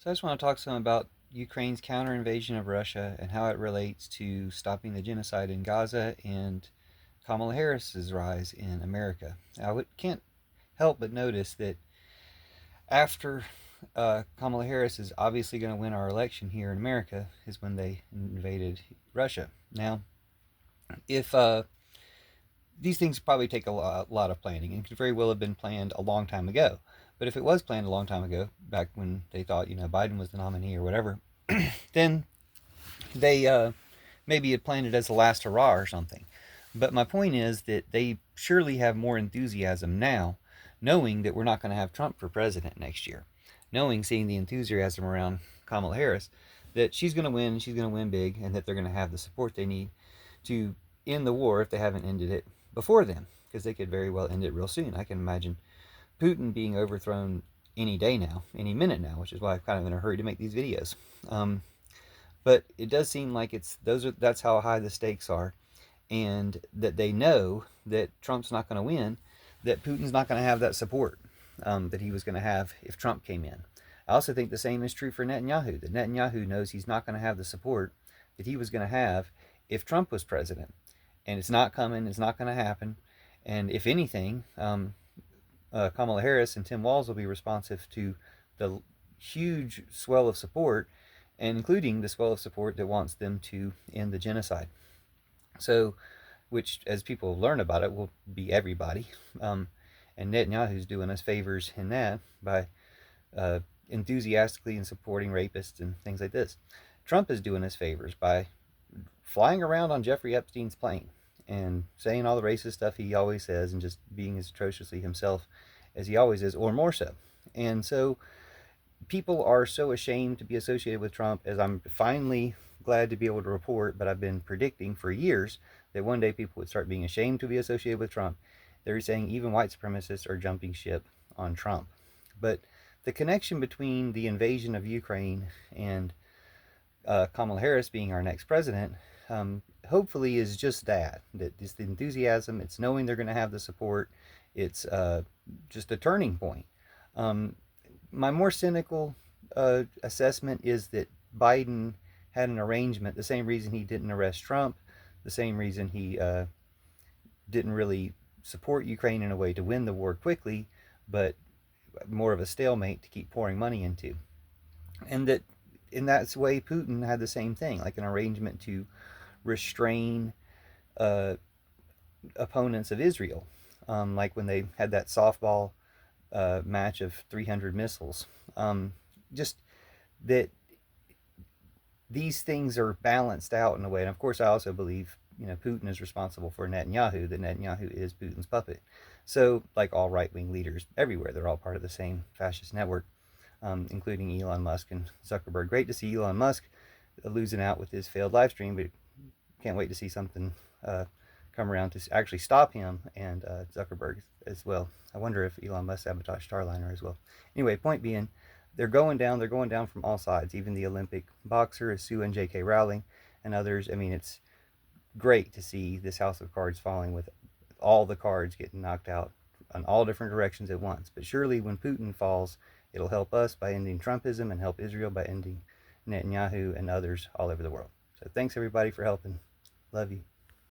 So I just want to talk some about Ukraine's counter invasion of Russia and how it relates to stopping the genocide in Gaza and Kamala Harris's rise in America. Now, I can't help but notice that after Kamala Harris is obviously going to win our election here in America is when they invaded Russia. Now, if these things probably take a lot of planning and could very well have been planned a long time ago. But if it was planned a long time ago, back when they thought Biden was the nominee or whatever, then they maybe had planned it as a last hurrah or something. But my point is that they surely have more enthusiasm now, knowing that we're not going to have Trump for president next year, knowing, seeing the enthusiasm around Kamala Harris, that she's going to win and she's going to win big, and that they're going to have the support they need to end the war if they haven't ended it before then, because they could very well end it real soon. I can imagine Putin being overthrown any day now, any minute now, which is why I'm kind of in a hurry to make these videos. But it does seem like that's how high the stakes are, and that they know that Trump's not going to win, that Putin's not going to have that support that he was going to have if Trump came in. I also think the same is true for Netanyahu. That Netanyahu knows he's not going to have the support that he was going to have if Trump was president, and it's not coming. It's not going to happen. And if anything, Kamala Harris and Tim Walz will be responsive to the huge swell of support, and including the swell of support that wants them to end the genocide. So, which, as people learn about it, will be everybody. And Netanyahu's doing us favors in that by enthusiastically and supporting rapists and things like this. Trump is doing us favors by flying around on Jeffrey Epstein's plane and saying all the racist stuff he always says and just being as atrociously himself as he always is, or more so. And so people are so ashamed to be associated with Trump, as I'm finally glad to be able to report, but I've been predicting for years that one day people would start being ashamed to be associated with Trump. They're saying even white supremacists are jumping ship on Trump. But the connection between the invasion of Ukraine and Kamala Harris being our next president, hopefully is just that. That it's the enthusiasm, it's knowing they're going to have the support, it's just a turning point. My more cynical assessment is that Biden had an arrangement, the same reason he didn't arrest Trump, the same reason he didn't really support Ukraine in a way to win the war quickly, but more of a stalemate to keep pouring money into. And that in that way, Putin had the same thing, like an arrangement to restrain opponents of Israel, like when they had that softball match of 300 missiles. Just that these things are balanced out in a way. And of course, I also believe Putin is responsible for Netanyahu, that Netanyahu is Putin's puppet. So, like all right-wing leaders everywhere, they're all part of the same fascist network, including Elon Musk and Zuckerberg. Great to see Elon Musk losing out with his failed live stream, but can't wait to see something come around to actually stop him and Zuckerberg as well. I wonder if Elon Musk sabotaged Starliner as well. Anyway, point being, they're going down. They're going down from all sides. Even the Olympic boxer is suing J.K. Rowling and others. I mean, it's great to see this house of cards falling with all the cards getting knocked out on all different directions at once. But surely when Putin falls, it'll help us by ending Trumpism and help Israel by ending Netanyahu and others all over the world. So thanks everybody for helping. Love you.